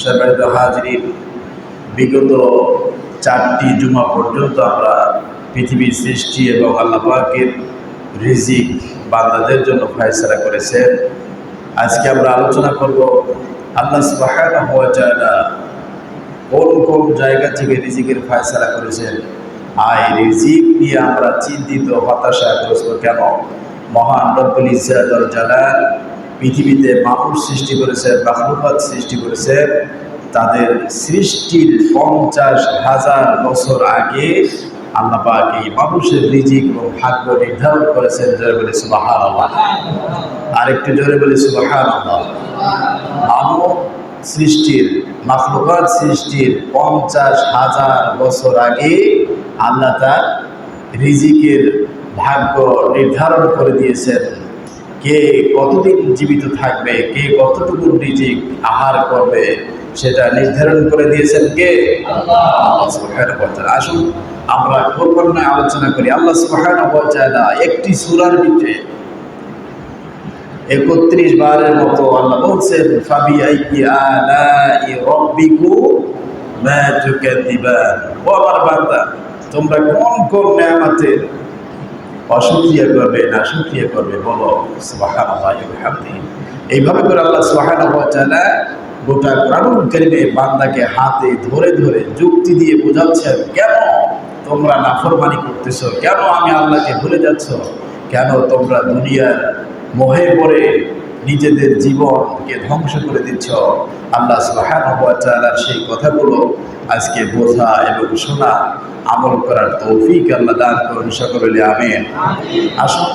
সম্মানিত হাজিরিন, বিগত 4টি জুমা পর্যন্ত আমরা পৃথিবীর সৃষ্টি এবং আল্লাহ পাকের রিজিক বান্দাদের জন্য ফয়সালা করেছেন। আজকে আমরা আলোচনা করব আল্লাহ সুবহানাহু ওয়া তাআলা কোন কোন জায়গা থেকে রিজিকের ফয়সালা করেছেন। আর রিজিক নিয়ে আমরা চিন্তিত, হতাশাগ্রস্ত কেন? মহান রব্বুল ইজ্জত ওয়াল জালাল পৃথিবীতে মানুষ সৃষ্টি করেছেন, মাখলুকাত সৃষ্টি করেছেন। তাদের সৃষ্টির 50,000 বছর আগে আল্লাহ পাক এই মানুষের রিজিক এবং ভাগ্য নির্ধারণ করেছেন। জোরে বলি সুবহানাল্লাহ। আরেকটু জোরে বলি সুবহানাল্লাহ। মানব সৃষ্টির, মাখলুকাত সৃষ্টির 50,000 বছর আগে আল্লাহ তার রিজিকের ভাগ্য নির্ধারণ করে দিয়েছেন। কে কতদিন জীবিত থাকবে, কে কতটুকু রিজিক আহার করবে, সেটা নির্ধারণ করে দিয়েছেন কে? আল্লাহ সুবহানাহু ওয়া তাআলা। আসুন আমরা ক্রমান্বয়ে আলোচনা করি। আল্লাহ সুবহানাহু ওয়া তাআলা একটি সূরার ভিতরে 31 বারের মতো আল্লাহ বলছেন, ফাবিআইয়ি আলাই রাব্বিকুমা তুকাযিবান। ও আমার বান্দা, তোমরা কোন কোন নেয়ামতের অশুকরিয়া করবে, না শুকরিয়া করবে, বলো সুবহানাল্লাহি ওয়া বিহামদিহি। এইভাবে করে আল্লাহ সুবহানাহু ওয়া তাআলা গোটা কোরআনুল কারীমে বান্দাকে হাতে ধরে ধরে যুক্তি দিয়ে বোঝাচ্ছেন, কেন তোমরা নাফরমানি করতেছো, কেন আমি আল্লাহকে ভুলে যাচ্ছ, কেন তোমরা দুনিয়ার মোহে পড়ে নিজেদের জীবনকে ধ্বংস করে দিচ্ছ। আল্লাহ সুবহানাহু ওয়া তাআলার সেই কথাগুলো আজকে বোঝা এবং শোনা, আমল করার তৌফিক আল্লাহ দান করুন। সকলে আমিন। আসুন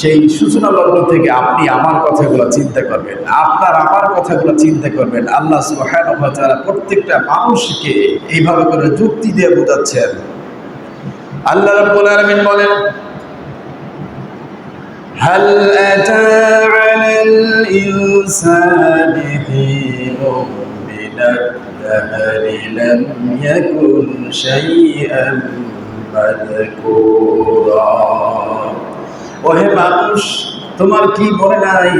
সেই সূচনা লগ্ন থেকে আপনি আমার কথাগুলো চিন্তা করবেন, আপনার আমার কথাগুলো চিন্তা করবেন। আল্লাহ সুবহানাহু ওয়া তাআলা প্রত্যেকটা মানুষকে এইভাবে করে যুক্তি দিয়ে বোঝাচ্ছেন। আল্লাহ রাব্বুল আলামিন বলেন, হাল আতা আলাল ইনসানি হিনুম মিনাদ দাহরি লাম ইয়াকুন শাইআন মাযকুরা। ওহে মানুষ, তোমার কি মনে নাই,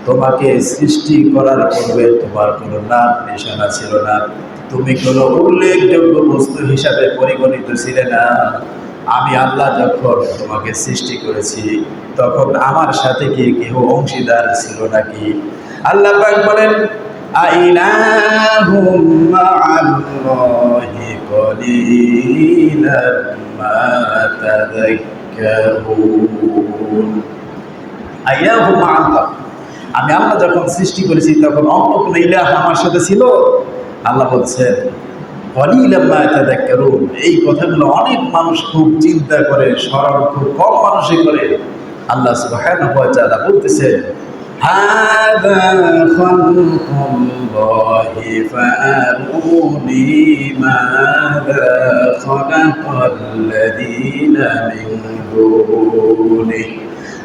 তোমাকে সৃষ্টি করার পূর্বে তোমার কোনো নাম নিশানা ছিল না, তুমি কোনো উল্লেখযোগ্য বস্তু হিসাবে পরিগণিত ছিলে না। আমি আল্লাহ যখন তোমাকে সৃষ্টি করেছি তখন আমার সাথে কি কেউ অংশীদার ছিল নাকি? আল্লাহ পাক বলেন, আইলাহুম মা'আল্লাহি কলিলাম মা তাযাক্কারুন। আইলাহুম মা'আল্লাহ, আমি আল্লাহ যখন সৃষ্টি করেছি তখন অন্য কোনো ইলাহ আমার সাথে ছিল? আল্লাহ বলছেন, কলিলাম মা তাযাক্কারুন। এই কথাগুলো অনেক মানুষ খুব চিন্তা করে, স্মরণ খুব কম মানুষই করে। আল্লাহ সুবহানাহু ওয়া তাআলা বলতেছেন, হাযা খালকুল্লাহি ফাআরুনি মাযা খালাকাল্লাযীনা মিন দুনিহি।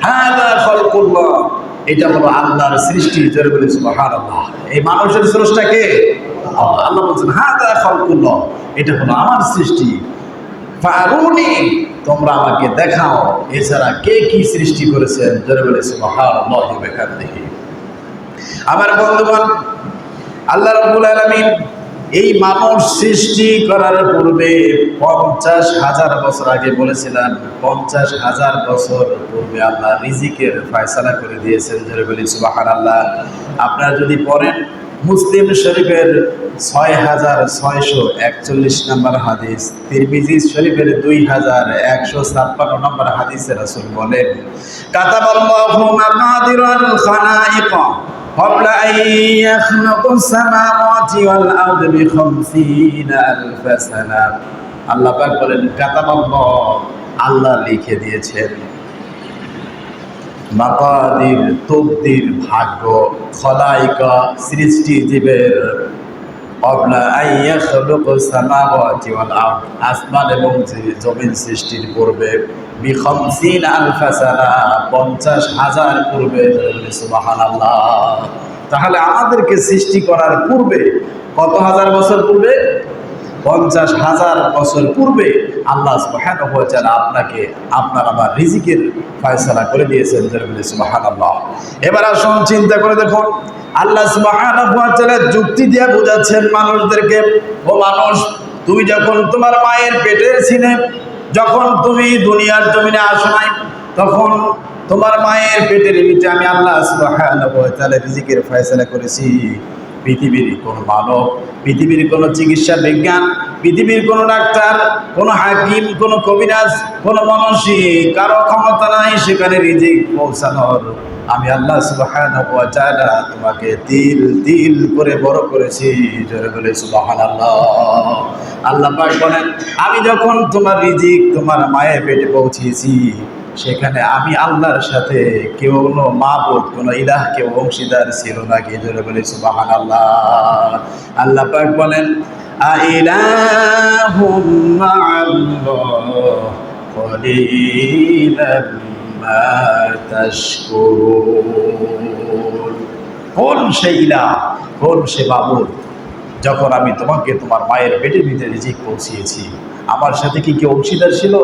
হাযা খালকুল্লাহ, এটা হলো আল্লাহর সৃষ্টি। জোরে বলি সুবহানাল্লাহ। এই মানুষের স্রষ্টা কে? আল্লাহ। আল্লাহ বলছেন, হাযা খালকুল্লাহ, এটা হলো আমার সৃষ্টি। ফাআরুনি, তোমরা আমাকে দেখাও এছাড়া কে কি সৃষ্টি করেছেন। জোরে বলি সুবহানাল্লাহি ওয়া বিহামদিহি। আমার বন্ধুগণ, আল্লাহ রাব্বুল আলামিন এই মানুষ সৃষ্টি করার পূর্বে 50,000 বছর আগে বলেছিলেন, 50,000 বছর পূর্বে আল্লাহ রিজিকের ফয়সালা করে দিয়েছেন। জোরে বলি সুবহানাল্লাহ। আপনারা যদি পড়েন মুসলিম শরীফের 6,641 নম্বর হাদিস, তিরমিজি শরীফের 2,156 নম্বর হাদিসে রাসূল বলেন, কাতাবাল্লাহু মাকাদিরাল খালাইক ক্বাবলা আন ইয়াখলাকাস সামাওয়াতি ওয়াল আরদ বি50 আলফ সানা। আল্লাহ পাক বলেন, কাতাবাল্লাহ, আল্লাহ লিখে দিয়েছেন, মাকাদির, তকদির, ভাগ্য, খলাইকা, সৃষ্টি জীবের, ক্বাবলা আন ইয়াখলাকাস সামাওয়াতি ওয়াল আরদ, আসমান এবং জমিন সৃষ্টির পূর্বে, বি50 আলফ সানা, 50,000 পূর্বে। সুবহানাল্লাহ। তাহলে আমাদেরকে সৃষ্টি করার পূর্বে কত হাজার বছর পূর্বে? 50,000 বছর পূর্বে আল্লাহ সুবহানাহু ওয়া তাআলা আপনাকে আপনার আমার রিজিকের ফয়সালা করে দিয়েছেন। সুবহানাল্লাহ। এবার আসুন চিন্তা করে দেখুন, আল্লাহ সুবহানাহু ওয়া তাআলা যুক্তি দিয়ে বোঝাচ্ছেন মানুষদেরকে, ও মানুষ, তুমি যখন তোমার মায়ের পেটের ছিলে, যখন তুমি দুনিয়ার জমিনে আসো নাই, তখন তোমার মায়ের পেটের নিচে আমি আল্লাহ সুবহানাহু ওয়া তাআলা রিজিকের ফয়সালা করেছি। পৃথিবীর কোনো মানব, পৃথিবীর কোনো চিকিৎসা বিজ্ঞান, পৃথিবীর কোনো ডাক্তার, কোনো হাকিম, কোনো কবিরাজ, কোনো মানুষই কারো ক্ষমতা নাই সেখানে রিজিক পৌঁছানোর। আমি আল্লাহ সুবহানাহু ওয়া তাআলা তোমাকে তিল তিল করে বড় করেছি। জোরে বলে সুবহানাল্লাহ। আল্লাহ পাক বলেন, আমি যখন তোমার রিজিক তোমার মায়ের পেটে পৌঁছিয়েছি, সেখানে আমি আল্লাহর সাথে কেউ কোনো মাবুদ, কোনো ইলাহ, কেউ অংশীদার ছিল না। কি জোরে বলে সুবহানাল্লাহ। আল্লাহ পাক বলেন, আইলাহুম মা'আল্লাহ কলিলাম মা তাশকুরুন। কোন সেই ইলাহ, কোন সে মাবুদ, যখন আমি তোমাকে তোমার মায়ের পেটের ভিতরে রিজিক পৌঁছিয়েছি, আমার সাথে কি কেউ অংশীদার ছিল?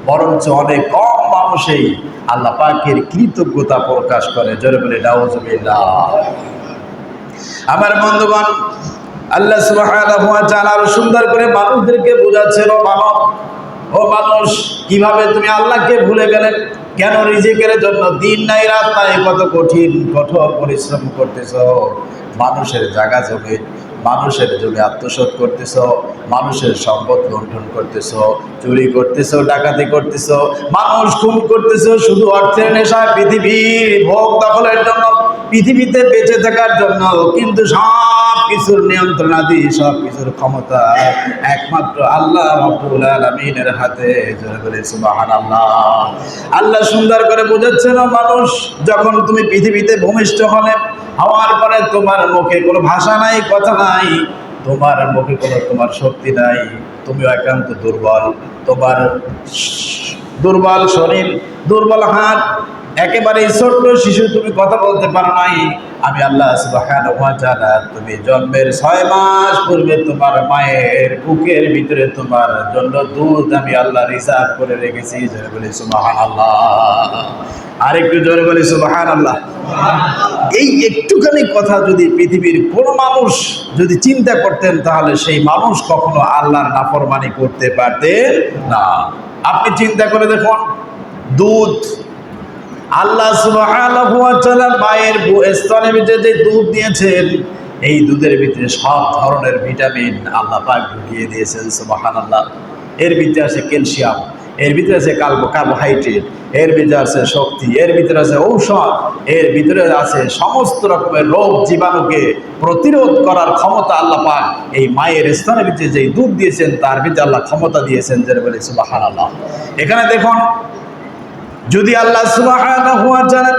বরঞ্চ অনেক কম মানুষই আল্লাহ পাকের কৃতজ্ঞতা প্রকাশ করে। জোরে বলে নাউজুবিল্লাহ। আমার বন্ধুগণ, আল্লাহ সুবহানাহু ওয়া তাআলা আরো সুন্দর করে মানুষদেরকে বোঝাচ্ছেন, ও মানুষ, কিভাবে তুমি আল্লাহকে ভুলে গেলেন? কেন রিজিকের জন্য দিন নাই রাত নাই কত কঠোর পরিশ্রম করতেছ? মানুষের জায়গা জমি, মানুষের জমি আত্মসাৎ করতেছ, মানুষের সম্পদ লুণ্ঠন করতেছ, চুরি করতেছ, ডাকাতি করতেছ, মানুষ খুন করতেছ শুধু অর্থের নেশায়, পৃথিবীর ভোগ দখলের জন্য, পৃথিবীতে বেঁচে থাকার জন্য। কিন্তু সব কিছুর নিয়ন্ত্রণাধীন, সব কিছুর ক্ষমতা একমাত্র আল্লাহ রাব্বুল আলামিনের হাতে। জোরে বলে সুবহানাল্লাহ। আল্লাহ সুন্দর করে বোঝাচ্ছেন, মানুষ, যখন তুমি পৃথিবীতে ভূমিষ্ঠ হওয়ার পরে তোমার মুখে কোনো ভাষা নাই, কথা নাই, তোমার মুখে কোনো তোমার শক্তি নাই, তুমি একান্ত দুর্বল, তোমার দুর্বল শরীর, দুর্বল হাত, একেবারে ছোট্ট শিশু, তুমি কথা বলতে পারো নাই। আমি আল্লাহ সুবহানাহু ওয়া তাআলা তুমি জন্মের 6 মাস পূর্বে তোমার মায়ের বুকের ভিতরে তোমার জন্য দুধ আমি আল্লাহ রিজার্ভ করে রেখেছি। জোরে বলি সুবহানাল্লাহ। আরেকটু জোরে বলি সুবহানাল্লাহ। এই একটুখানি কথা যদি পৃথিবীর কোনো মানুষ যদি চিন্তা করতেন, তাহলে সেই মানুষ কখনো আল্লাহর নাফরমানি করতে পারতেন না। আপনি চিন্তা করে দেখুন, দুধ, আল্লাহ সুবহানাহু ওয়া তাআলা মায়ের স্তনের ভিতরে যে দুধ দিয়েছেন, এই দুধের ভিতরে সব ধরনের ভিটামিন আল্লাহ পাক ঢুকিয়ে দিয়েছেন। সুবহানাল্লাহ। এর ভিতরে আছে ক্যালসিয়াম, এর ভিতরে আছে কার্বোহাইড্রেট, এর ভিতরে আছে শক্তি, এর ভিতরে আছে ঔষধ, এর ভিতরে আছে সমস্ত রকমের রোগ জীবাণুকে প্রতিরোধ করার ক্ষমতা আল্লাহ পাক এই মায়ের স্তনের ভিতরে যে দুধ দিয়েছেন তার ভিতরে আল্লাহ ক্ষমতা দিয়েছেন। যারা বলে সুবহানাল্লাহ। এখানে দেখুন, যদি আল্লাহ সুবহানাহু ওয়া তাআলা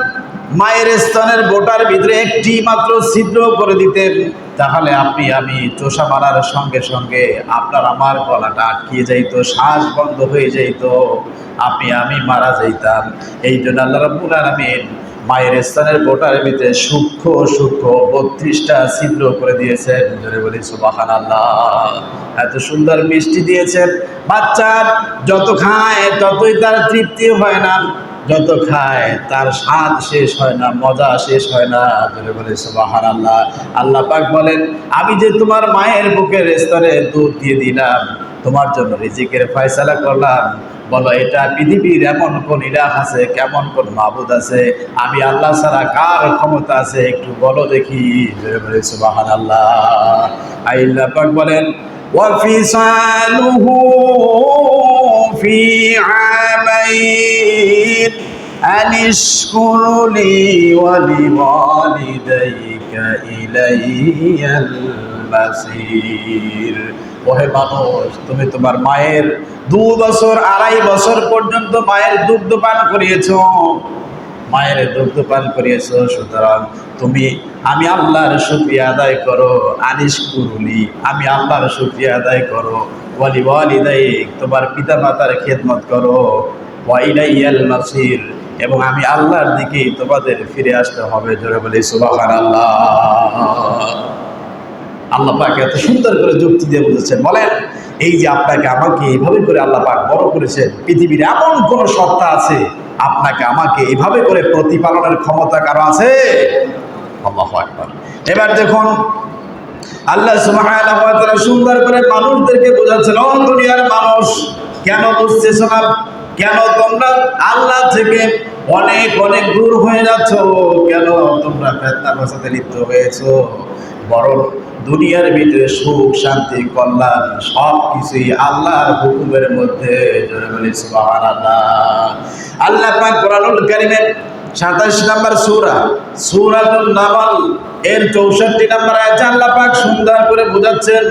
মায়ের স্তনের বোটার ভিতরে একটি মাত্র ছিদ্র করে দিতেন, তাহলে আপনি আমি চোষা মারার সঙ্গে সঙ্গে আপনার আমার গলাটা আটকিয়ে যাইতো, শ্বাস বন্ধ হয়ে যাইত, আপনি আমি মারা যাইতাম। এই জন্য আল্লাহ রাব্বুল আলামিন মায়ের স্তনের বোটার ভিতরে সূক্ষ্ম সূক্ষ্ম 32টা ছিদ্র করে দিয়েছেন। জোরে বলি সুবহানাল্লাহ। এত সুন্দর মিষ্টি দিয়েছেন, বাচ্চার যত খায় ততই তার তৃপ্তি হয় না, যত খায় তার স্বাদ শেষ হয় না, মজা শেষ হয় না। জোরে বলে সুবহানাল্লাহ। আল্লাহ পাক বলেন, আমি যে তোমার মায়ের বুকের স্তরে দুধ দিয়ে দিলাম, তোমার জন্য রিজিকের ফয়সালা করলাম, বলো এটা পৃথিবীর এমন কোন ইলাহ আছে, কেমন কোন মাবুদ আছে, আমি আল্লাহ ছাড়া কার ক্ষমতা আছে একটু বলো দেখি। জোরে বলে সুবহানাল্লাহ। আল্লাহ পাক বলেন, ওয়াফিসালুহু ফি আমাইন আনিশকুর লি ওয়া লিওয়ালিদাইকা ইলাইয়াল মাসির। ওহে মানুষ, তুমি তোমার মায়ের 2 বছর 2.5 বছর পর্যন্ত মায়ের দুগ্ধ পান করিয়েছো, মায়ের দুগ্ধ পান করিয়েছো, সুতরাং তুমি আমি আল্লাহর শুকরিয়া আদায় করো। আনিশকুরুলি, আমি আল্লাহর শুকরিয়া আদায় করো। ওয়ালি ওয়ালিদাইক, তোমার পিতা মাতার খেদমত করো। ওয়া ইলাইয়াল মাসির, এবং আমি আল্লাহর দিকেই তোমাদের ফিরে আসতে হবে। জোরে বলি সুবহানাল্লাহ। আল্লাহ পাক এত সুন্দর করে যুক্তি দিয়ে বলেছেন, বলেন এই যে আপনাকে আমাকে এইভাবে করে আল্লাহ পাক বড় করেছেন, পৃথিবীর এমন কোন সত্তা আছে আপনাকে আমাকে এইভাবে করে প্রতিপালনের ক্ষমতা কারো আছে? আল্লাহু আকবার। এবার দেখুন আল্লাহ সুবহানাহু ওয়া তাআলা সুন্দর করে মানুষদেরকে বোঝাচ্ছেন, ও দুনিয়ার মানুষ, কেন বুঝতেছো না? কেন তোমরা আল্লাহ থেকে অনেক অনেক দূর হয়ে যাচ্ছ? কেন তোমরা ফিতনা ফাসাদে লিপ্ত হয়েছো? বরং দুনিয়ার ভিতরে সুখ শান্তি কল্যাণ সব কিছুই আল্লাহর হুকুমের মধ্যে। জোরে বলি সুবহানাল্লাহ। আল্লাহ পাক কোরআনুল কারীমের ২৭ নম্বর সূরা সূরাতুন নামল এর ৬৪ নম্বর আয়াতে আল্লাহ পাক সুন্দর করে বোঝাচ্ছেন,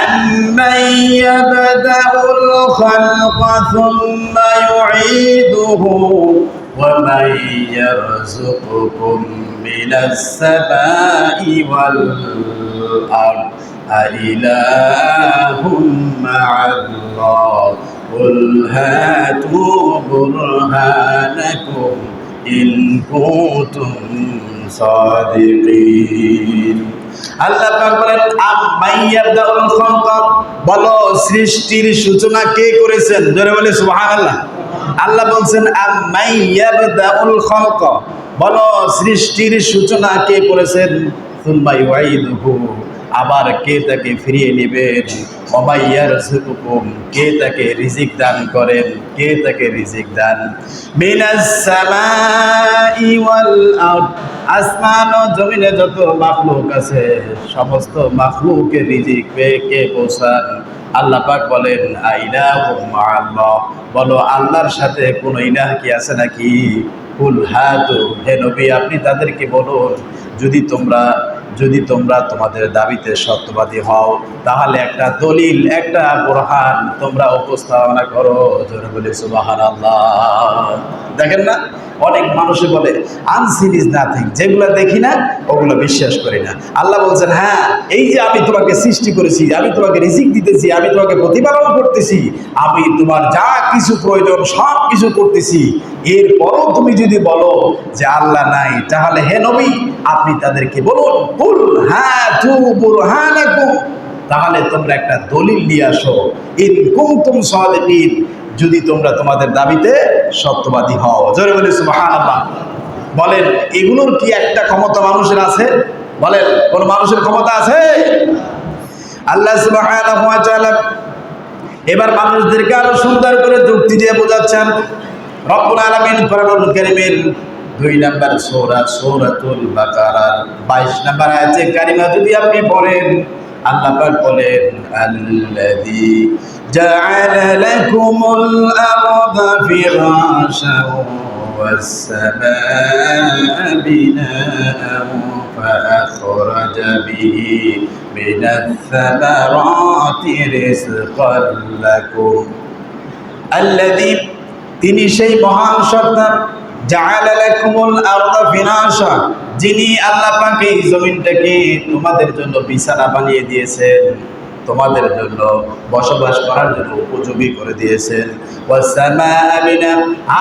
أَمَّن يَبْدَأُ الْخَلْقَ ثُمَّ يُعِيدُهُ وَمَن يَرْزُقُكُم مِّنَ السَّمَاءِ وَالْأَرْضِ أَإِلَٰهٌ مَّعَ اللَّهِ قُلْ هَاتُوا بُرْهَانَكُمْ إِن كُنتُمْ صَادِقِينَ। আল্লাহ পাক বলেন, আম্মান ইয়াবদাউল খালক, বলো সৃষ্টির সূচনা কে করেছেন? জোরে বলে সুবহানাল্লাহ। আল্লাহ বলছেন আম্মান ইয়াবদাউল খালক, বলো সৃষ্টির সূচনা কে করেছেন? সুম্মা ইউঈদুহু, আবার কে তাকে ফিরিয়ে নেবেন? ওয়া মান ইয়ারযুকুকুম, কে তাকে রিজিক দান করেন? কে তাকে রিজিক দান? মিনাস সামাই ওয়াল আরদ, আসমান ও জমিনে যত মাখলুক আছে সমস্ত মাখলুকের রিজিক পেয়ে কে পৌঁছান? আল্লাহ পাক বলেন আইলাহুম মাআল্লাহ, বলো আল্লাহর সাথে কোনো ইলাহ কি আছে নাকি? কুল হাতু, হে নবী আপনি তাদেরকে বলুন, যদি তোমরা তোমাদের দাবিতে সত্যবাদী হও তাহলে একটা দলিল, একটা বুরহান তোমরা উপস্থাপনা করো। জোরে বলি সুবহানাল্লাহ। দেখেন না, অনেক মানুষে বলে আনসিন ইজ নাথিং, যেগুলো দেখি না ওগুলো বিশ্বাস করি না। আল্লাহ বলছেন হ্যাঁ, এই যে আমি তোমাকে সৃষ্টি করেছি, আমি তোমাকে রিজিক দিতেছি, আমি তোমাকে প্রতিপালন করতেছি, আমি তোমার যা কিছু প্রয়োজন সব কিছু করতেছি, এরপরও তুমি যদি বলো যে আল্লাহ নাই, তাহলে হে নবী আপনি তাদেরকে বলুন কুল হাতু বুরহানাকুম, তাহলে তোমরা একটা দলিল নিয়ে আসো, ইন কুনতুম সাদিকিন, যদি তোমরা তোমাদের দাবিতে সত্যবাদী হও। জোরে বলি সুবহানাল্লাহ। বলেন এগুলোর কি একটা ক্ষমতা মানুষের আছে? বলেন কোন মানুষের ক্ষমতা আছে? আল্লাহ সুবহানাহু ওয়া তাআলা এবার মানুষদেরকে আরো সুন্দর করে যুক্তি দিয়ে বোঝাচ্ছেন। রব্বুল আলামিন কোরআনুল কারীমের ২ নম্বর সূরা সূরাতুল বাকারার ২২ নম্বর আয়াতে কারিমা যদি আপনি পড়েন, আল্লাহ পাক বলেন আল্লাযী জাআলা লাকুমুল আরদা ফিরাশান ওয়াস সামাআ বিনাআন ফাআখরাজা বিহি মিনাস সামারাতি রিজকান লাকুম। আল্লাযী, তিনি সেই মহান সত্তা, জাআলা লাকুমুল আরদা ফিরাশা, যিনি আল্লাহ পাক এই জমিনটাকে তোমাদের জন্য বিছানা বানিয়ে দিয়েছেন, তোমাদের জন্য বসবাস করার জন্য উপযোগী করে দিয়েছেন। ওয়াস সামাআ বিনা,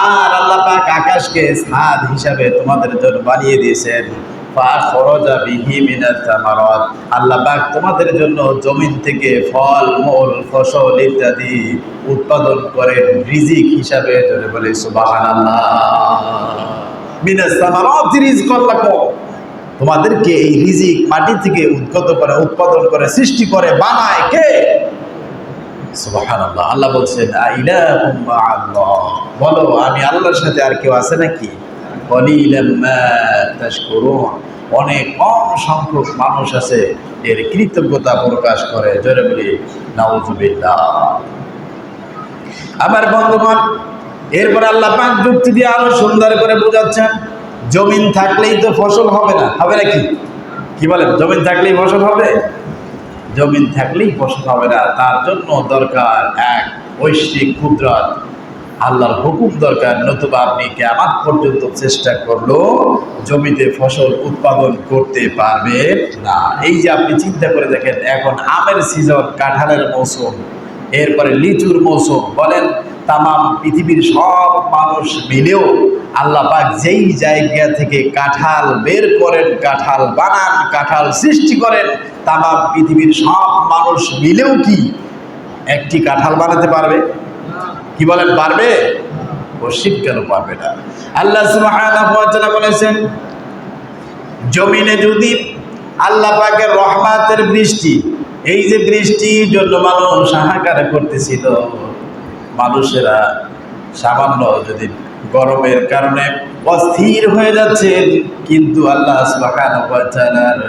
আর আল্লাহ পাক আকাশকে ছাদ হিসাবে তোমাদের জন্য বানিয়ে দিয়েছেন। ফাখরাজা বিহি মিনাস সামারাত, আল্লাহ পাক তোমাদের জন্য জমিন থেকে ফল মূল ফসল ইত্যাদি উৎপাদন করেন রিজিক হিসাবে। জোরে বলে সুবহানাল্লাহ। মিনাস সামারাত রিজকান লাকুম, তোমাদেরকে এই রিজিক মাটি থেকে উৎপাদন করে সৃষ্টি করে বানায় কে? সুবহানাল্লাহ। আল্লাহ বলছেন আইলাহুম মাআল্লাহ, বলো আমি আল্লাহর সাথে আর কেউ আছে নাকি? কলিলাম মা তাশকুরুন, অনেক কম সংখ্যক মানুষ আছে এর কৃতজ্ঞতা প্রকাশ করে। জোরে বলি নাউযুবিল্লাহ। আমার বন্ধুগণ, এরপর আল্লাহ পাক যুক্তি দিয়ে আরো সুন্দর করে বোঝাচ্ছেন, জমিন থাকলেই তো ফসল হবে না, হবে নাকি? কি বলেন, জমিন থাকলেই ফসল হবে? জমিন থাকলেই ফসল হবে না, তার জন্য দরকার এক ঐশ্বিক কুদরত, আল্লাহর হুকুম দরকার, নতুবা আপনি কিয়ামত পর্যন্ত চেষ্টা করলেও জমিতে ফসল উৎপাদন করতে পারবেন না। এই যে আপনি চিন্তা করে দেখেন, এখন আমের সিজন, কাঁঠালের মৌসুম, এরপরে লিচুর মৌসুম, বলেন তামাম পৃথিবীর সব মানুষ মিলেও আল্লাহ পাক যেই জায়গা থেকে কাঁঠাল বের করেন, কাঁঠাল বানান, কাঁঠাল সৃষ্টি করেন, তামাম পৃথিবীর সব মানুষ মিলেও কি একটি কাঁঠাল বানাতে পারবে? কি বলেন, পারবে? ও শীত কেন পারবে না? আল্লাহ সুবহানাহু ওয়া তাআলা বলেছেন, জমিনে যদি আল্লাহ পাকের রহমতের বৃষ্টি, এই যে বৃষ্টির জন্য মানুষ হাহাকার করতেছিল, মানুষেরা সামান্য যদি গরমের কারণে অস্থির হয়ে যাচ্ছে, কিন্তু আল্লাহ সুবহানাহু ওয়া তাআলার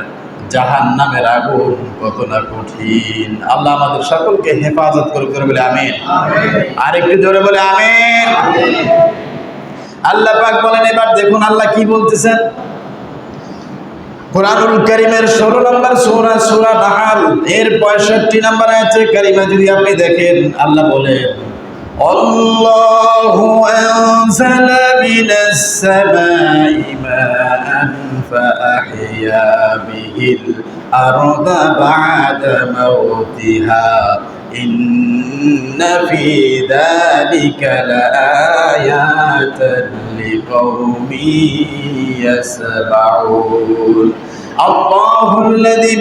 জাহান্নামের আগুন কত না কঠিন। আল্লাহ আমাদের সকলকে হেফাজত করে বলে আমিন। আরেকটু জোরে বলে আমিন। আল্লাহ পাক বলেন, এবার দেখুন আল্লাহ কি বলতেছেন। কুরআনুল কারীমের 16 নম্বর সূরা, সূরা নাহল এর 65 নম্বর আয়াতে কারিমা যদি আপনি দেখেন, আল্লাহ বলেন, আল্লাহু আনজালা মিনাস সামাই মাআন ফাআহইয়া বিহিল আরদা বা'দা মাউতিহা ইন্না ফি যালিকা লাআয়াতান লিকাওমিন ইয়াসমাউন। আল্লাহুল্লাযী,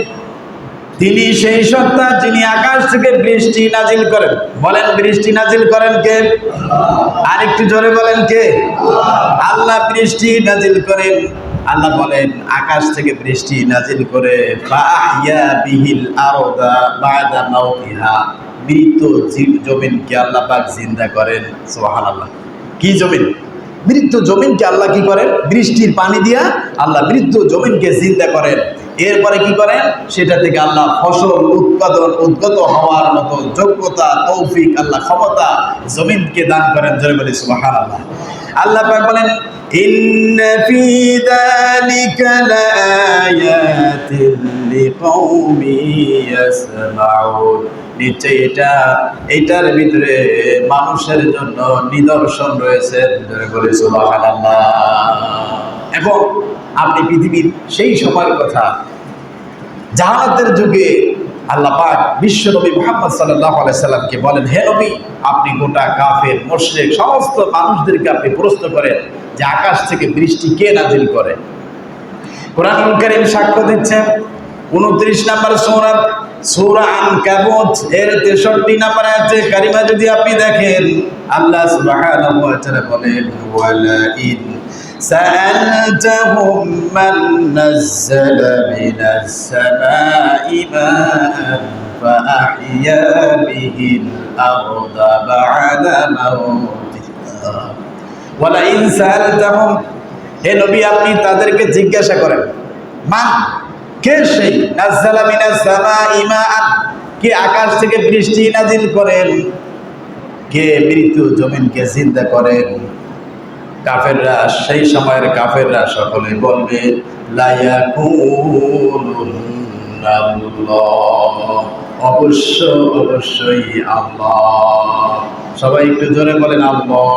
তিনি সেই সত্তা যিনি আকাশ থেকে বৃষ্টি নাজিল করেন। বলেন, বৃষ্টি নাজিল করেন কে? আরেকটু জোরে বলেন, কে? আল্লাহ বৃষ্টি নাজিল করেন। আল্লাহ বলেন, আকাশ থেকে বৃষ্টি নাজিল করে ফাআহইয়া বিহিল আরদা বা'দা মাউতিহা, মৃত জমিনকে আল্লাহ পাক জিন্দা করেন। সুবহানাল্লাহ। কি জমিন? মৃত জমিনকে আল্লাহ কি করেন? বৃষ্টির পানি দিয়া আল্লাহ মৃত জমিনকে জিন্দা করেন। এরপরে কি করেন? সেটা থেকে আল্লাহ ফসল উৎপাদন উদ্গত হওয়ার মতো যোগ্যতা, তৌফিক, আল্লাহ ক্ষমতা জমিনকে দান করেন। জোরে বলি সুবহানাল্লাহ। আল্লাহ পাক বলেন, ইন্না ফি যালিকা লাআয়াতিন লিকাওমিন ইয়াসমাউন, নিশ্চয়ই এটার ভিতরে মানুষের জন্য নিদর্শন রয়েছে। জোরে বলি সুবহানাল্লাহ। এখন আপনি পৃথিবীর সেই সময়ের কথা, জাহালাতের যুগে আল্লাহ পাক বিশ্ব নবী মুহাম্মদ সাল্লাল্লাহু আলাইহি সাল্লামকে বলেন, হে নবী, আপনি গোটা কাফের মুশরিক সমস্ত মানুষদেরকে আপনি প্রশ্ন করেন যে আকাশ থেকে বৃষ্টি কে নাজিল করে? কুরআনুল কারীম সাক্ষ্য দিচ্ছে। 29 নম্বর সূরা, সূরা আনকাবুত এর 63 নম্বর আয়াতে কারিমা যদি আপনি দেখেন, আল্লাহ সুবহানাহু ওয়া তাআলা বলেন, ওয়ালা ইন سألتهم من نزل من السماء ماء فأحيا به الأرض بعد موتها ولئن سألتهم, হে নবী আপনি তাদেরকে জিজ্ঞাসা করেন, মান, কে সেই, নাজ্জালা মিনাস সামাই মাআন, কে আকাশ থেকে বৃষ্টি নাজিল করেন, কে মৃত জমিনকে জিন্দা করেন? কাফেররা, সেই সময়ের কাফেররা সকলে বলবে, লা ইয়াকুলুল্লাহ, অবশ্যই আল্লাহ। সবাই একটু জোরে বলেন আল্লাহ,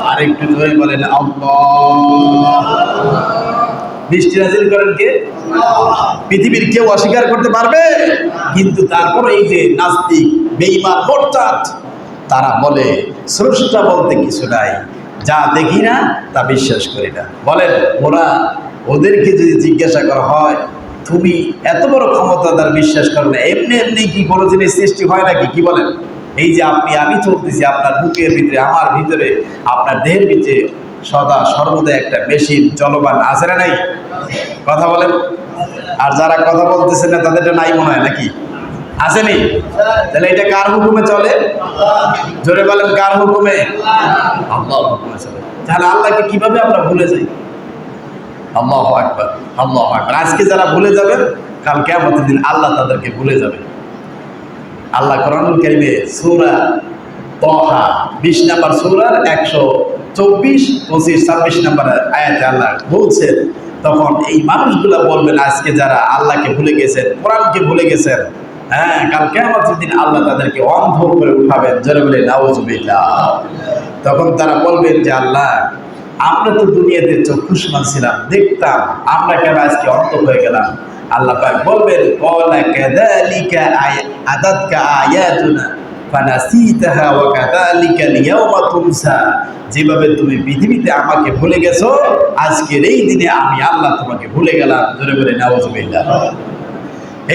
আর একটু জোরে বলেন আল্লাহ। বৃষ্টি নাজিল করেন কে? পৃথিবীর কেউ অস্বীকার করতে পারবে? কিন্তু তারপর এই যে নাস্তিক, বেঈমান, মুরতাদ, তারা বলে স্রষ্টা বলতে কিছু নাই, যা দেখি না তা বিশ্বাস করি না। বলেন, ওদেরকে যদি জিজ্ঞাসা করা হয়, তুমি এত বড় ক্ষমতাদার বিশ্বাস করো না, এমনি এমনি কি কোনো জিনিস সৃষ্টি হয় নাকি? কি বলেন? এই যে আমি চলতেছি, আপনার বুকের ভিতরে, আমার ভিতরে, আপনার দেহের ভিতরে সদা সর্বদা একটা মেশিন চলমান আছে না নাই? কথা বলেন। আর যারা কথা বলতেছে না তাদেরটা নাই মনে হয় নাকি? আসেনি? তাহলে এটা কার হুকুমে চলে? জোরে বলেন, কার হুকুমে? আল্লাহর হুকুমে চলে। তাহলে আল্লাহকে কিভাবে আমরা ভুলে যাই? আল্লাহু আকবার, আল্লাহু আকবার। আজকে যারা ভুলে যাবেন, কাল কিয়ামতের দিন আল্লাহ তাদেরকে ভুলে যাবে। আল্লাহ কোরআনুল কারীমে সূরা তাহা 20 নম্বর সূরার 124, 25, 26 নম্বর আয়াতে আল্লাহ বলছেন, তখন এই মানুষগুলা বলবেন, আজকে যারা আল্লাহকে ভুলে গেছেন, কোরআনকে ভুলে গেছেন, হ্যাঁ, কাল কিয়ামতের দিন আল্লাহ তাদেরকে অন্ধ করে উঠাবেন। জোরে বলে নাউযুবিল্লাহ। তখন তারা বলবেন যে, আল্লাহ, আমরা তো দুনিয়াতে চক্ষুষ্মান ছিলাম, দেখতাম, আমরা কেন আজকে অন্ধ হয়ে গেলাম? আল্লাহ পাক বলবেন, ক্বালা কাযালিকা আতাতকা আয়াতুনা ফানাসিতাহা ওয়া কাযালিকাল ইয়াওমা তুনসা, যেভাবে তুমি পৃথিবীতে আমাকে ভুলে গেছো, আজকের এই দিনে আমি আল্লাহ তোমাকে ভুলে গেলাম। জোরে বলে নাউযুবিল্লাহ।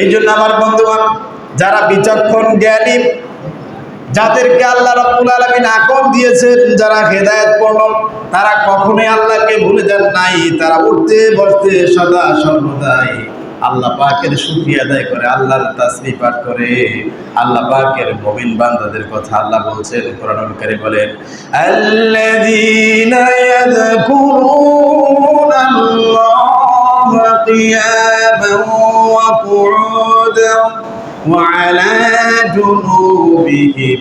এই জন্য আমার বন্ধুগণ, যারা বিচক্ষণ জ্ঞানী, যাদেরকে আল্লাহ রাব্বুল আলামিন আকল দিয়েছেন, যারা হেদায়েতপূর্ণ, তারা কখনোই আল্লাহকে ভুলে যান নাই। তারা উঠতে বসতে সদা সর্বদাই আল্লাহ পাকের শুকরিয়া আদায় করে, আল্লাহর তাসবিহ পাঠ করে। আল্লাহ পাকের মুমিন বান্দাদের কথা আল্লাহ বলছেন কোরআনুল কারীম, বলেন আল্লাযীনা ইয়াযকুরুনাল্লাহা কিয়ামান ওয়া কুউদান ওয়া আলা জুনুবিহিম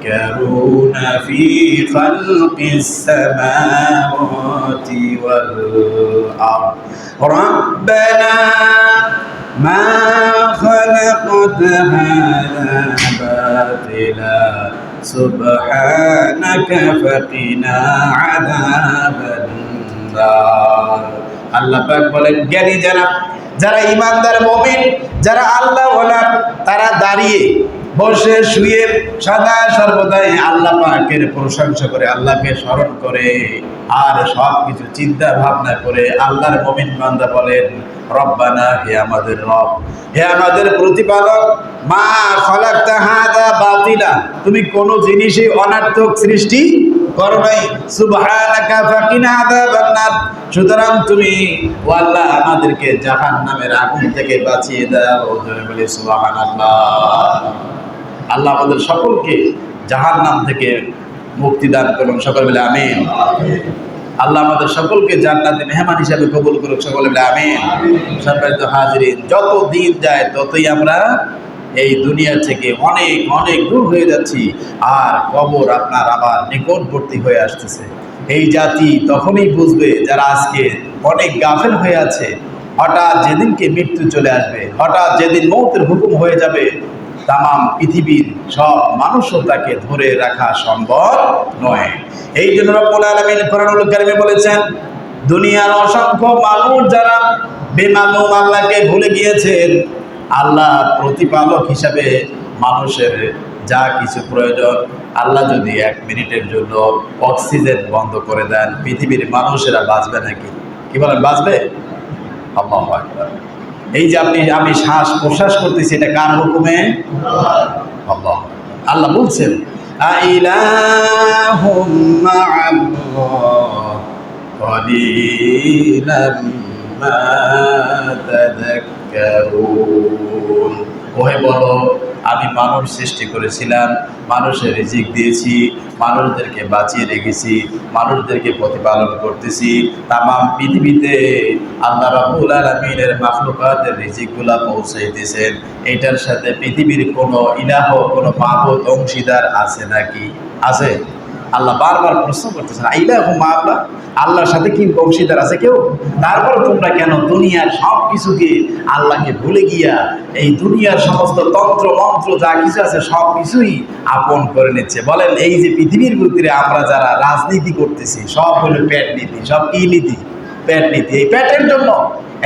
ويتفكرون في خلق السماوات والأرض ربنا ما خلقت هذا باطلا سبحانك فقنا عذاب النار। আল্লাহ পাক বলেন, জ্ঞানী যারা ঈমানদার মুমিন, যারা আল্লাহওয়ালা, তারা দাঁড়িয়ে বসে শুয়ে সদা সর্বদাই আল্লাহ পাকের প্রশংসা করে, আল্লাহকে স্মরণ করে, আর সব কিছু চিন্তা ভাবনা করে আল্লাহর মুমিন বান্দা বলেন রব্বানা, হে আমাদের রব, হে আমাদের প্রতিপালক, মা খালাকতা হাযা বাতিলা, তুমি কোন জিনিসই অনার্থক সৃষ্টি করো নাই, সুবহানাকা ফাকিনা আযাবান নার, সুতরাং তুমি ও আল্লাহ আমাদেরকে জাহান্নামের আগুন থেকে বাঁচিয়ে দাও। জোরে বলি সুবহানাল্লাহ। আল্লাহ আমাদের সকলকে জাহান্নাম থেকে মুক্তি দান করুন, সকলে বলে আমিন। আল্লাহ আমাদের সকলকে জান্নাতে মেহমান হিসাবে কবুল করুন, সকলে বলে আমিন। সম্মানিত হাজিরিন, যত দিন যায় ততই আমরা এই দুনিয়া থেকে অনেক অনেক দূর হয়ে যাচ্ছি, আর কবর আপনার আবার নিকটবর্তী হয়ে আসতেছে। এই জাতি তখনই বুঝবে যারা আজকে অনেক গাফেল হয়ে আছে। হঠাৎ যেদিনকে মৃত্যু চলে আসবে, হঠাৎ যেদিন মৌতের হুকুম হয়ে যাবে, তামাম পৃথিবীর সব মানুষও তাকে ধরে রাখা সম্ভব নয়। এই জন্য রব্বুল আলামিন কোরআনুল কারীমে বলেছেন, দুনিয়ার অসংখ্য মানুষ যারা বেমালুম আল্লাহকে ভুলে গিয়েছেন, আল্লাহ প্রতিপালক হিসাবে মানুষের যা কিছু প্রয়োজন, আল্লাহ যদি 1 মিনিটের জন্য অক্সিজেন বন্ধ করে দেন, পৃথিবীর মানুষেরা বাঁচবে নাকি? কি বলেন, বাঁচবে? আল্লাহু আকবার। এই যে আমি শ্বাস প্রশ্বাস করতেছি, এটা কার হুকুমে? আল্লাহ। আল্লাহ বলছেন আইলাহুম মা'আল্লাহ কলিলাম মা তাযাক্কারুন। ওহে বলো, আমি মানুষ সৃষ্টি করেছিলাম, মানুষের রিজিক দিয়েছি, মানুষদেরকে বাঁচিয়ে রেখেছি, মানুষদেরকে প্রতিপালন করতেছি। তামাম পৃথিবীতে আল্লাহ রাব্বুল আলামিনের মাখলুকাতের রিজিকগুলা পৌঁছাইতেছেন। এটার সাথে পৃথিবীর কোনো ইলাহ, কোনো মাবুদ অংশীদার আছে নাকি? আছে? আল্লাহ বারবার প্রশ্ন করতেছেন, ইলাহু মা আল্লাহ, আল্লাহর সাথে কি অংশীদার আছে কেউ? তারপর তোমরা কেন দুনিয়ার সব কিছুকে আল্লাহকে ভুলে গিয়া এই দুনিয়ার সমস্ত তন্ত্র মন্ত্র যা কিছু আছে সব কিছুই আপন করে নিচ্ছে? বলেন, এই যে পৃথিবীর ভিতরে আমরা যারা রাজনীতি করতেছি, সব হলো পেট নীতি। সব কি নীতি? পেট নীতি। এই পেটের জন্য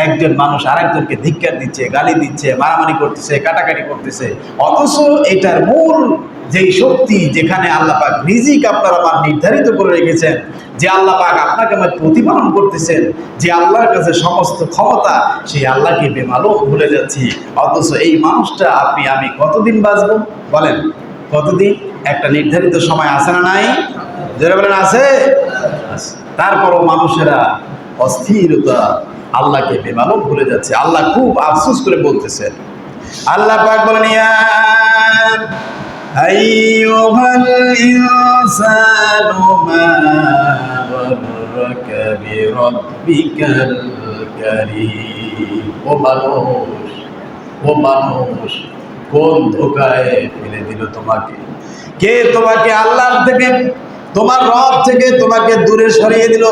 একজন মানুষ আরেকজনকে ধিক্কার দিচ্ছে, গালি দিচ্ছে, মারামারি করতেছে, কাটাকাটি করতেছে। অথচ এটার মূল যেই শক্তি, যেখানে আল্লাহ পাক রিজিক আপনার আমার নির্ধারিত করে রেখেছেন, যে আল্লাহ পাক আপনাকে আমার প্রতিপালন করতেছেন, যে আল্লাহর কাছে সমস্ত ক্ষমতা, সেই আল্লাহকে বেমালুম ভুলে যাচ্ছি। অথচ এই মানুষটা আপনি আমি কতদিন বাঁচবো? বলেন, কতদিন? একটা নির্ধারিত সময় আছে না নাই? যারা বলেন আছে। তারপরও মানুষেরা অস্থিরতা, আল্লাহকে বেমালুম ভুলে যাচ্ছে। আল্লাহ খুব আফসোস করে বলতেছেন। আল্লাহ পাক বলেন, ইয়া আইয়ুহাল ইনসানু মা গাররাকা বিরাব্বিকাল কারীম। ও মানুষ, কোন ধোঁকায় ফেলে দিল তোমাকে? কে তোমাকে আল্লাহর থেকে, তোমার রব থেকে তোমাকে দূরে সরিয়ে দিল?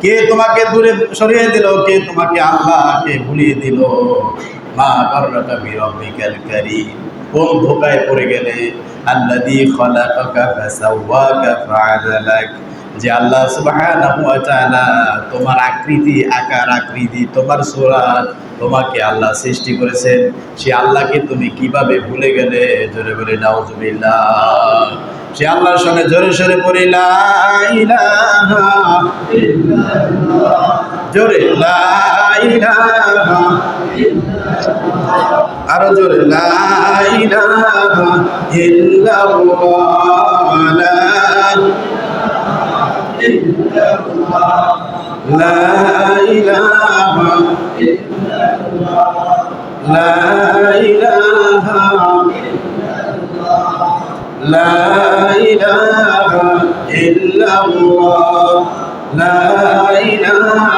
কে তোমাকে দূরে সরিয়ে দিল? কে তোমাকে আল্লাহকে ভুলিয়ে দিল? মা গাররাকা বিরাব্বিকাল কারীম। কোন ধোঁকায় পড়ে গেলে? আল্লাযী খালাকাকা ফাসাওয়াকা ফাআদালাক। যে আল্লাহ সুবহানাহু ওয়া তাআলা তোমার আকৃতি, আকার আকৃতি, তোমার সূরত, তোমাকে আল্লাহ সৃষ্টি করেছেন, সে আল্লাহকে তুমি কিভাবে ভুলে গেলে? জোরে বলে নাউজুবিল্লাহ। সে আল্লাহর সঙ্গে জোরে সরে পড়ি লা ইলাহা ইল্লাল্লাহ। জোরে লা ইলাহা ইল্লাল্লাহ। আরো জোরে লা ইলাহা ইল্লাল্লাহ লা ইলাহা লা ইলাহা লা ইলাহা ইল্লাল্লাহ লা ইলাহা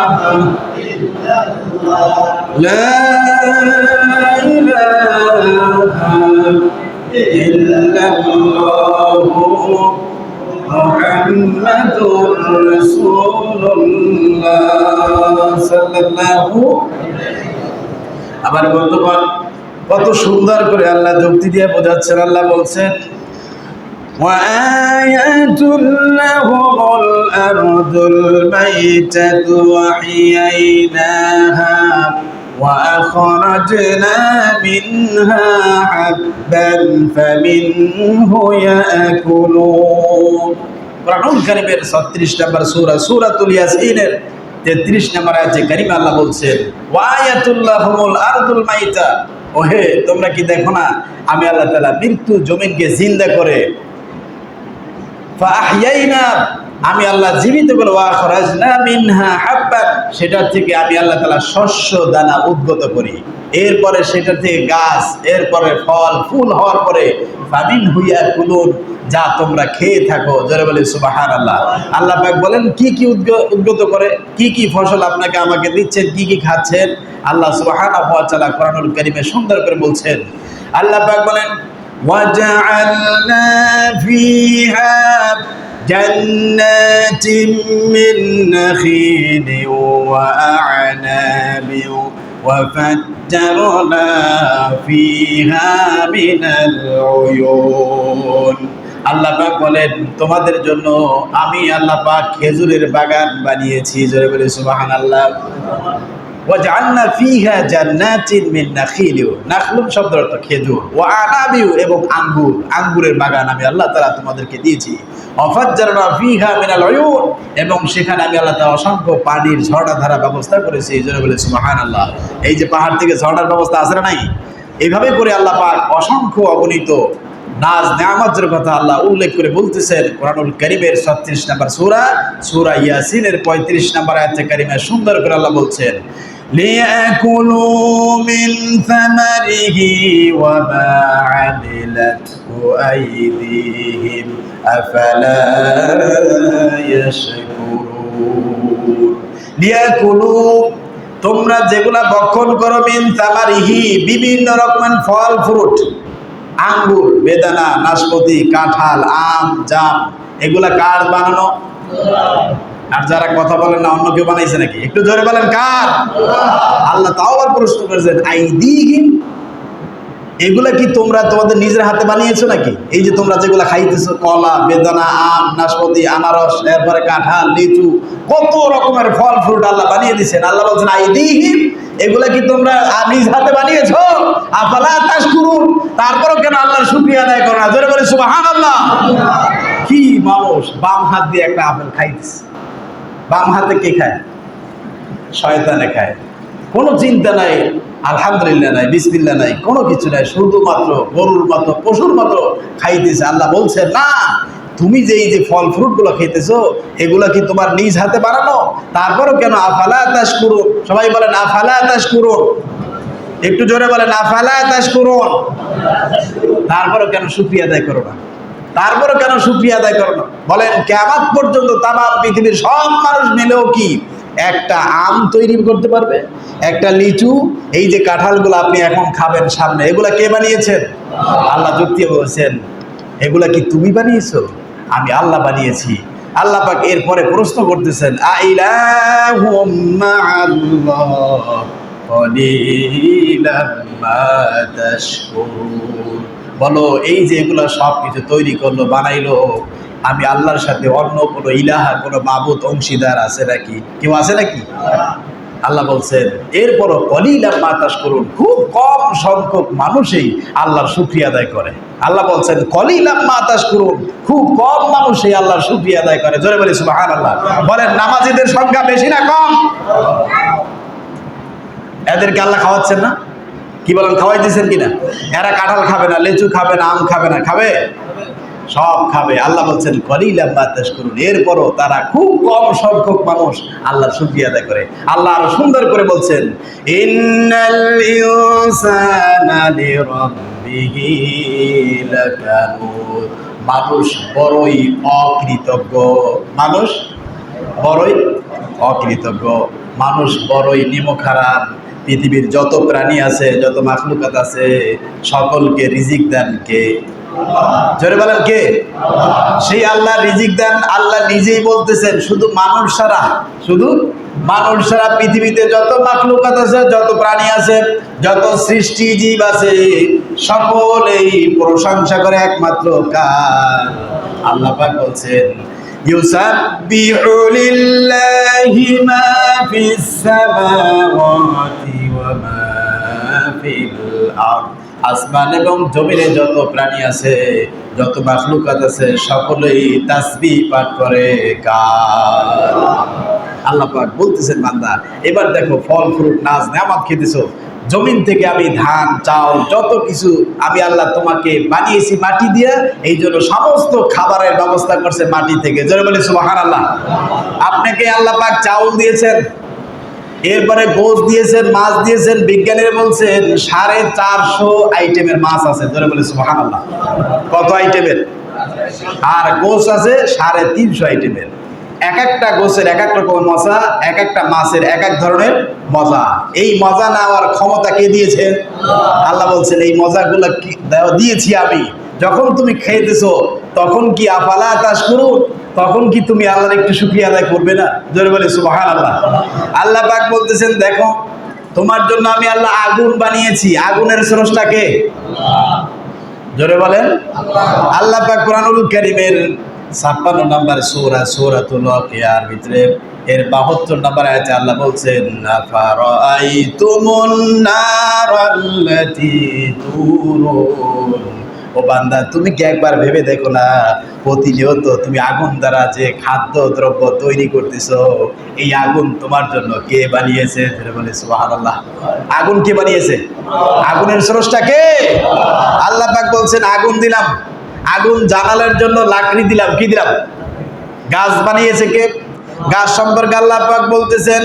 لا إله إلا الله محمد رسول الله صلى الله আমার বন্ধুগণ কত সুন্দর করে আল্লাহ যুক্তি দিয়ে বোঝাচ্ছেন আল্লাহ বলছেন وآيات لهم الأرض الميتة وحييناها وأخرجنا منها حبا فمنه يأكلون কোরআনুল কারীমের 36 নম্বর সূরা সূরাতুল ইয়াসিনের 33 নম্বর আয়াতে কারীমে আল্লাহ বলছেন ওয়ায়াতুল লাহুমুল আরদুল মাইতা ওহে তোমরা কি দেখো না আমি আল্লাহ তাআলা মৃত্যু জমিনকে জিন্দা করে ফাআহইয়াইনা আমি আল্লাহ জীবিত করে ওয়াখরাজনা মিনহা হাব্বান সেটার থেকে আমি আল্লাহ তাআলা শস্য দানা উদ্গত করি এরপরে সেটা থেকে গাছ এরপরে ফল ফুল হওয়ার পরে ফামিনহু ইয়াকুলুন যা তোমরা খেয়ে থাকো জোরে বলি সুবহানাল্লাহ আল্লাহ পাক বলেন কি কি উদ্গত করে কি কি ফসল আপনাকে আমাকে দিচ্ছেন কি কি খাচ্ছেন আল্লাহ সুবহানাহু ওয়া তাআলা কোরআনুল কারীমে সুন্দর করে বলছেন আল্লাহ পাক বলেন وجعلنا فيها جنات من نخيل وأعناب وفجرنا فيها من العيون আল্লাহ পাক বলেন তোমাদের জন্য আমি আল্লাহ পাক খেজুরের বাগান বানিয়েছি জোরে বলে সুবহানাল্লাহ ওয়াজআলনা ফিহা জান্নাতিন মিন নাখিল নাখলুন শব্দের অর্থ খেজুর ওয়া আনাবি এবং আঙ্গুর আঙ্গুরের বাগান আমি আল্লাহ তাআলা তোমাদেরকে দিয়েছি ওয়াফাজ্জারনা ফিহা মিনাল উয়ুন এবং সেখানে আমি আল্লাহ তাআলা অসংখ্য পানির ঝর্ণাধারা ব্যবস্থা করেছি এই জন্য বলে সুবহানাল্লাহ এই যে পাহাড় থেকে ঝর্ণার ব্যবস্থা আছে না নাই এইভাবে করে আল্লাহ পাক অসংখ্য অগণিত নাজ নিয়ামতের কথা আল্লাহ উল্লেখ করে বলতেছেন কোরআনুল কারীমের 36 নম্বর সূরা ইয়াসিনের 35 নম্বর আয়াতে কারিমে সুন্দর করে আল্লাহ বলছেন ليأكلوا من ثمره وما عملته أيديهم أفلا يشكرون ليأكلوا তোমরা যেগুলা ভক্ষণ করো মিন থামারিহি বিভিন্ন রকমের ফল ফ্রুট আঙ্গুর বেদানা নাশপাতি কাঁঠাল আম জাম এগুলা কার বানানো আর যারা কথা বলেন না অন্য কেউ বানাইছে নাকি একটু জোরে বলেন কার আল্লাহ তাও আবার প্রশ্ন করেছেন আইদিহিম এগুলা কি তোমরা তোমাদের নিজের হাতে বানিয়েছো নাকি এই যে তোমরা যেগুলা খাইতেছো কলা বেদানা আম নাশপাতি আনারস এরপরে কাঁঠাল লিচু কত রকমের ফল ফ্রুট আল্লাহ বানিয়ে দিয়েছেন আল্লাহ বলছেন আইদিহিম এগুলা কি তোমরা নিজ হাতে বানিয়েছো আফালা তাশকুরুন তারপরও কেন আল্লাহর শুকরিয়া আদায় করো না জোরে বলে সুবহানাল্লাহ কি মানুষ বাম হাত দিয়ে একটা আপেল খাইতেছে বাম হাতে কে খায় শয়তানে খায় কোনো চিন্তা নাই আলহামদুলিল্লাহ নাই বিসমিল্লাহ নাই কোনো কিছু নাই শুধুমাত্র গরুর মতো পশুর মতো খাইতেছে আল্লাহ বলছে না তুমি যে এই যে ফল ফ্রুট গুলো খেতেছো এগুলা কি তোমার নিজ হাতে বানানো তারপরও কেন আফালা তাশকুরুন সবাই বলেন আফালা তাশকুরুন একটু জোরে বলেন আফালা তাশকুরুন তারপরও কেন শুকরিয়া আদায় করো না তারপরও কেন শুকরিয়া আদায় করো না বলেন কিয়ামত পর্যন্ত তামাম পৃথিবীর সব মানুষ মিলেও কি একটা আম তৈরি করতে পারবে একটা লিচু এই যে কাঁঠালগুলো আপনি এখন খাবেন সামনে এগুলা কে বানিয়েছেন আল্লাহ যুক্তি বলেছেন এগুলা কি তুমি বানিয়েছো আমি আল্লাহ বানিয়েছি আল্লাহ পাক এরপরে প্রশ্ন করতেছেন আইলাহুম মাআল্লাহ কলিলাম মা তাশকুরুন বলো এই যে এগুলা সব কিছু তৈরি করলো বানাইলো আমি আল্লাহর সাথে অন্য কোনো ইলাহা কোনো মাবুদ অংশীদার আছে নাকি কেউ আছে নাকি আল্লাহ বলছেন এরপরও কলিলাম মা তাশকুরুন খুব কম সংখ্যক মানুষই আল্লাহর শুকরিয়া আদায় করে আল্লাহ বলছেন কলিলাম মা তাশকুরুন খুব কম মানুষই আল্লাহর শুকরিয়া আদায় করে জোরে বলি সুবহানাল্লাহ বলেন নামাজীদের সংখ্যা বেশি না কম এদেরকে আল্লাহ খাওয়াচ্ছেন না কি বলেন, খাওয়াইতেছেন কিনা? এরা কাঁঠাল খাবে না, লেচু খাবে না, আম খাবে না, খাবে? সব খাবে। আল্লাহ বলছেন কলিলাম মা তাশকুরুন, এরপরও তারা খুব কম সংখ্যক মানুষ আল্লাহর শুকরিয়া আদায় করে। আল্লাহ আরো সুন্দর করে বলছেন ইন্নাল ইনসানা লিরাব্বিহি লাকানুদ, মানুষ বড়ই অকৃতজ্ঞ, মানুষ বড়ই অকৃতজ্ঞ, মানুষ বড়ই নিমখারাম। পৃথিবীর যত প্রাণী আছে, যত মাখলুকাত আছে, সকলকে রিজিক দেন কে? জোরে বলেন কে? সেই আল্লাহ রিজিক দেন। আল্লাহ নিজেই বলতেছেন শুধু মানুষ ছাড়া, শুধু মানুষ ছাড়া পৃথিবীতে যত মাখলুকাত আছে, যত প্রাণী আছে, যত সৃষ্টি জীব আছে, সকলেই প্রশংসা করে একমাত্র কার? আল্লাহ পাক বলছেন ইউসাব্বিহু লিল্লাহি মা ফিস সামাওয়াতি ওয়া মা ফিল আরদ, আসমান এবং জমিনে যত প্রাণী আছে, যত মাখলুকাত আছে, সকলেই তাসবিহ পাঠ করে কার? আল্লাহ পাক বলতেছেন বান্দা এবার দেখো ফল ফ্রুট নাজ নেয়ামত খেতেছো, জমিন থেকে আমি ধান চাউল যত কিছু আমি আল্লাহ তোমাকে বানিয়েছি মাটি দিয়ে, এই জন্য সমস্ত খাবারের ব্যবস্থা করছে মাটি থেকে। জোরে বলি সুবহানাল্লাহ। আপনাকে আল্লাহ পাক চাউল দিয়েছেন, এরপরে গোশ দিয়েছেন, মাছ দিয়েছেন। বিজ্ঞানীরা বলছেন 450 আইটেমের মাছ আছে। ধরে বলে সুবহানাল্লাহ। কত আইটেমের? আর গোশ আছে 350 আইটেমের। এক একটা গোশের এক এক রকম মজা, এক একটা মাছের এক এক ধরনের মজা। এই মজা নেওয়ার ক্ষমতা কে দিয়েছেন? আল্লাহ বলছেন এই মজাগুলো দিয়েছি আমি। যখন তুমি খেয়েতেছো তখন কি আফালা তাশকুরুন, তখন কি তুমি আল্লাহর একটু শুকরিয়া আদায় করবে না? জোরে বলে সুবহানাল্লাহ। আল্লাহ পাক বলতেছেন দেখো তোমার জন্য আমি আল্লাহ আগুন বানিয়েছি। আগুনের স্রষ্টা কে? জোরে বলেন আল্লাহ পাক কোরআনুল কারীমের 56 নম্বর সূরা সূরাতুল ওয়াকিয়ার ভিতরে এর 72 নম্বর আয়াতে আল্লাহ বলছেন আফারাআইতুমুন নারাল্লাতী তুরুন, ও বান্দা তুমি কি একবার ভেবে দেখো না প্রতিনিয়ত তুমি আগুন দ্বারা যে খাদ্য দ্রব্য তৈরি করতেছো, এই আগুন তোমার জন্য কে বানিয়েছে? বলে সুবহানাল্লাহ। আগুন কে বানিয়েছে? আগুনের স্রষ্টা কে? আল্লাহ পাক বলছেন আগুন দিলাম, আগুন জ্বালানোর জন্য লাকড়ি দিলাম। কি দিলাম? গাছ বানিয়েছে কে? গাছ সম্পর্কে আল্লাহ পাক বলতেছেন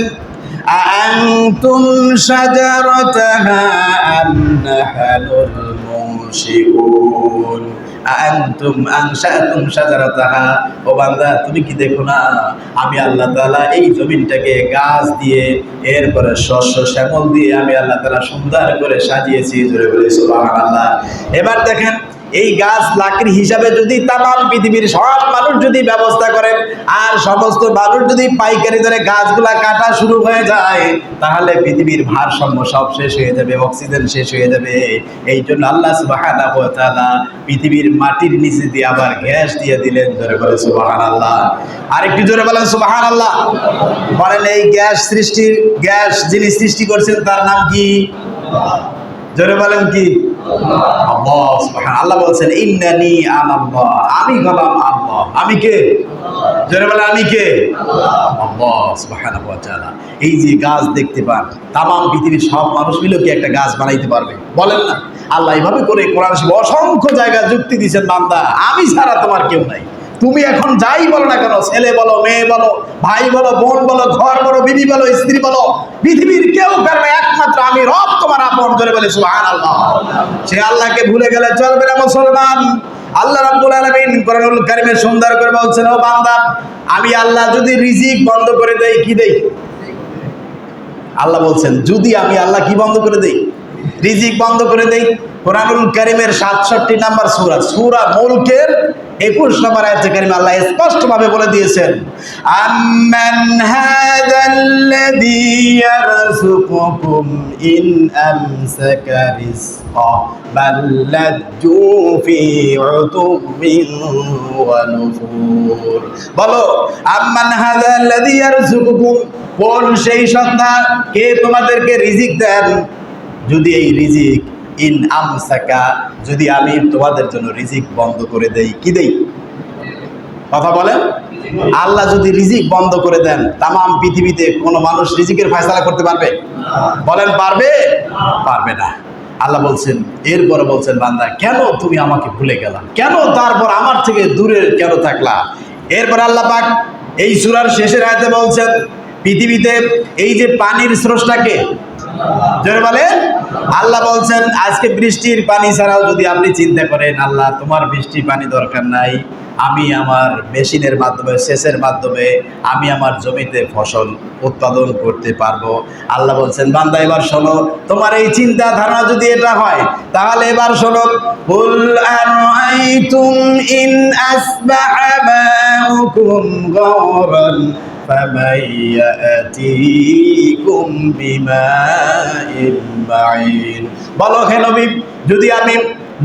আআনতুম শাজারাতাহা আম নাহনুল মুনশিউন, আআনতুম আনশাতুম শাজারাতাহা, ও বান্দা তুমি কি দেখো না আমি আল্লাহ তাআলা এই জমিনটাকে গাছ দিয়ে এরপরে শস্য শ্যামল দিয়ে আমি আল্লাহ তাআলা সুন্দর করে সাজিয়েছি। জোরে বলে সুবহানাল্লাহ। এবার দেখেন এই গাছ লাকড়ি হিসাবে যদি তামাম পৃথিবীর সব মানুষ যদি ব্যবস্থা করেন আর সমস্ত মানুষ যদি পাইকারি দরে গাছগুলা কাটা শুরু হয়ে যায়, তাহলে পৃথিবীর ভারসাম্য সব শেষ হয়ে যাবে, অক্সিজেন শেষ হয়ে যাবে। এই জন্য আল্লাহ সুবহানাহু ওয়া তাআলা পৃথিবীর মাটির নিচে দিয়ে আবার গ্যাস দিয়ে দিলেন। জোরে বলে সুবহানাল্লাহ। আরেকটু জোরে বলেন সুবহানাল্লাহ। বলেন এই গ্যাস যিনি সৃষ্টি করছেন তার নাম কি? জোরে বলেন কি? আল্লাহ সুবহানাহু। আল্লাহ বলছেন ইন্নানি আনাল্লাহ, আমি হলাম আল্লাহ। আমি কে? জোরে বলেন আমি কে? আল্লাহ সুবহানাহু ওয়া তাআলা। এই যে গাছ দেখতে পান, তামাম পৃথিবীর সব মানুষ মিলে কি একটা গাছ বানাইতে পারবে? বলেন না। আল্লাহ এইভাবে করে কোরআন শরীফে অসংখ্য জায়গায় যুক্তি দিয়েছেন বান্দা আমি ছাড়া তোমার কেউ নাই। তুমি এখন যাই বলো না কেন, ছেলে বলো, মেয়ে বলো, ভাই বলো, বোন বলো, ঘর বলো, বিবি বলো, স্ত্রী বলো, পৃথিবীর কেউ কারণে একমাত্র আমি রব তোমার আপন। জোরে বলে সুবহানাল্লাহ। সে আল্লাহকে ভুলে গেলে চলবে না মুসলমান। আল্লাহ রাব্বুল আলামিন কোরআনুল কারীমে সুন্দর করে বলছেন ও বান্দা আমি আল্লাহ যদি রিজিক বন্ধ করে দেই, কি দেই? আল্লাহ বলছেন যদি আমি আল্লাহ কি বন্ধ করে দেই? রিজিক বন্ধ করে দেই। কোরআনুল কারীমের 67 নম্বর সূরা মুলকের 21 নম্বর আয়াতে কারিমে আল্লাহ স্পষ্টভাবে বলে দিয়েছেন আম্মান হাযাল্লাযী ইয়ারযুকুকুম ইন আমসাকা রিজকা বাল্লাজু ফি উতুবিন ওয়া নুফুর। বলো আম্মান হাযাল্লাযী ইয়ারযুকুকুম, কোন সেই সত্তা কে তোমাদেরকে রিজিক দেন? যদি এই রিজিক ইন আমসাকা, যদি আমি তোমাদের জন্য রিজিক বন্ধ করে দেই, কি দেই? কথা বলেন। আল্লাহ যদি রিজিক বন্ধ করে দেন, তামাম পৃথিবীতে কোনো মানুষ রিজিকের ফয়সালা করতে পারবে? বলেন পারবে? পারবে না। আল্লাহ বলছেন, এরপরে বলছেন বান্দা কেন তুমি আমাকে ভুলে গেলা, কেন তারপর আমার থেকে দূরে কেন থাকলা। এরপর আল্লাহ পাক এই সূরার শেষের আয়াতে বলছেন পৃথিবীতে এই যে পানির স্রষ্টাকে, জোরে বলেন। আল্লাহ বলছেন আজকে বৃষ্টির পানি ছাড়াও যদি আপনি চিন্তা করেন আল্লাহ তোমার বৃষ্টির পানি দরকার নাই, আমি আমার মেশিনের মাধ্যমে সেচের মাধ্যমে আমি আমার জমিতে ফসল উৎপাদন করতে পারবো। আল্লাহ বলছেন বান্দা এবার শোনো, তোমার এই চিন্তা ধারণা যদি এটা হয় তাহলে এবার শোনো, কুল আরাইতুম ইন আসবাহা মাউকুম গাওরান ফামান ইয়াতিকুম বিমাইন মাইন। বলো হে নবী, যদি আমি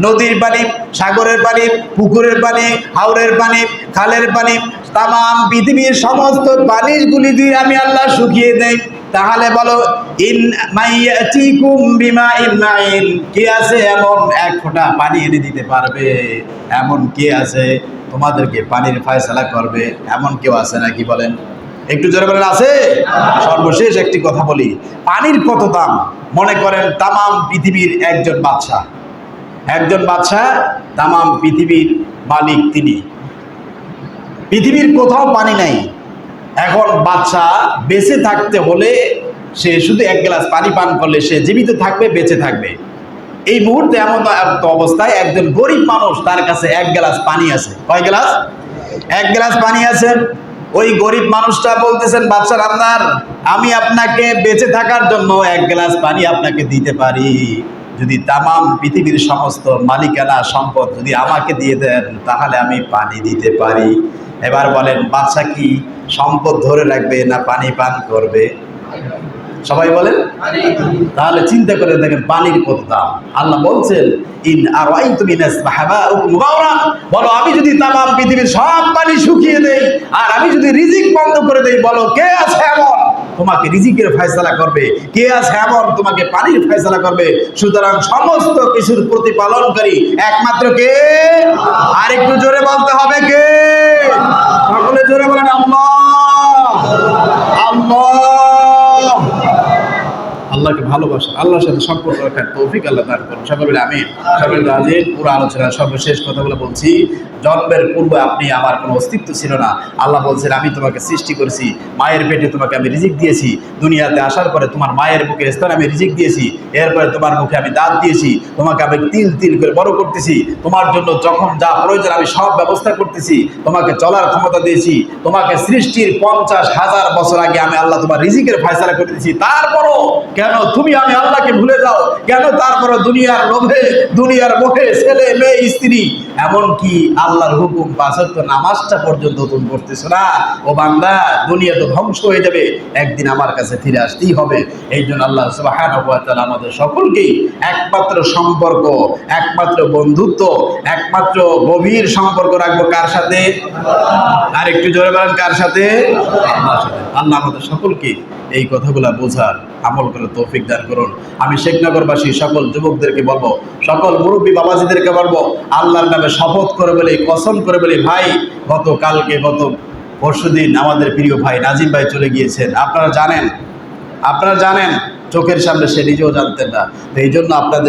নদীর পানি, সাগরের পানি, পুকুরের পানি, হাওরের পানি, খালের পানি, তামাম পৃথিবীর সমস্ত পানিগুলি দিয়ে আমি আল্লাহ শুকিয়ে দেই, তাহলে বলো ইন মাইয়াতিকুম বিমাইন মাইন, কে আছে এমন এক ফোঁটা পানি এনে দিতে পারবে? এমন কে আছে তোমাদেরকে পানির ফয়সালা করবে? এমন কেউ আছে নাকি বলেন? একটু জোরে বলেন আছে? সর্বশেষ একটি কথা বলি, পানির কত দাম। মনে করেন তামাম পৃথিবীর একজন বাদশা, তামাম পৃথিবীর মালিক তিনি, পৃথিবীর কোথাও পানি নাই। এখন বাদশা বেঁচে থাকতে হলে সে শুধু এক গ্লাস পানি পান করলে সে জীবিত থাকবে, বেঁচে থাকবে। এই মুহূর্তে এমন অবস্থায় একজন গরিব মানুষ, তার কাছে এক গ্লাস পানি আছে। কয় গ্লাস? এক গ্লাস পানি আছে। ওই গরিব মানুষটা বলতেছেন বাদশার আন্দার, আমি আপনাকে বেঁচে থাকার জন্য এক গ্লাস পানি আপনাকে দিতে পারি, যদি তামাম পৃথিবীর সমস্ত মালিকানা সম্পদ যদি আমাকে দিয়ে দেন তাহলে আমি পানি দিতে পারি। এবার বলেন বাদশা কি সম্পদ ধরে রাখবে না পানি পান করবে? সবাই বলেন। তাহলে চিন্তা করে দেখেন পানির কত দাম। আল্লাহ বলছেন ইন আরাইতুম ইন আসবাহা মাউকুম গাওরান, বলো আমি যদি তামাম পৃথিবীর সব পানি শুকিয়ে দেই আর আমি যদি রিজিক বন্ধ করে দেই, বলো কে আছে এমন তোমাকে রিজিকের ফয়সালা করবে? কে আছে এমন তোমাকে পানির ফয়সালা করবে? সুতরাং সমস্ত কিছুর প্রতিপালনকারী একমাত্র কে? আর একটু জোরে বলতে হবে কে? সকলে জোরে বলেন আল্লাহ। আল্লাহকে ভালোবাসা, আল্লাহর সাথে সম্পর্ক রাখার তৌফিক আল্লাহ দান করুন। সকলে আমিন। সকলে রাজিন। পুরো আলোচনা সর্বশেষ কথাগুলো বলছি, জন্মের পূর্বে আপনি আমার কোনো অস্তিত্ব ছিল না। আল্লাহ বলছেন আমি তোমাকে সৃষ্টি করেছি, মায়ের পেটে তোমাকে আমি রিজিক দিয়েছি, দুনিয়াতে আসার পরে তোমার মায়ের মুখে স্থানে আমি রিজিক দিয়েছি, এরপরে তোমার মুখে আমি দাঁত দিয়েছি, তোমাকে আমি তিল তিল করে বড় করতেছি, তোমার জন্য যখন যা প্রয়োজন আমি সব ব্যবস্থা করতেছি, তোমাকে চলার ক্ষমতা দিয়েছি, তোমাকে সৃষ্টির 50,000 বছর আগে আমি আল্লাহ তোমার রিজিকের ফয়সালা করে দিয়েছি। তারপরও কেন তুমি আমি আল্লাহকে ভুলে যাও? কেন তারপরে দুনিয়ার লোভে, দুনিয়ার মোহে ছেলে মেয়ে স্ত্রী, এমনকি আল্লাহর হুকুম 5 ওয়াক্ত নামাজটা পর্যন্ত তুমি পড়তেছো না? ও বান্দা, দুনিয়া তো ধ্বংস হয়ে যাবে, একদিন আমার কাছে ফিরে আসতেই হবে। এই জন্য আল্লাহ সুবহানাহু ওয়া তাআলা আমাদের সকলকেই একমাত্র সম্পর্ক, একমাত্র বন্ধুত্ব, একমাত্র গভীর সম্পর্ক রাখবো কার সাথে? আর একটু জোরে বলেন কার সাথে? আল্লাহর সাথে। আল্লাহ আমাদের সকলকে এই কথাগুলা বোঝার, আমল করার তৌফিক দান করুন। আমি শেখনগরবাসী সকল যুবকদেরকে বলবো, সকল মুরব্বী বাবাজিদেরকে বলবো, আল্লাহর নামে শপথ করে বলি, কসম করে বলি, ভাই গত পরশুদিন আমাদের প্রিয় ভাই নাজিম ভাই চলে গিয়েছেন। আপনারা জানেন, চোখের সামনে, সে নিজেও জানতেন না। তো এই জন্য আপনাদের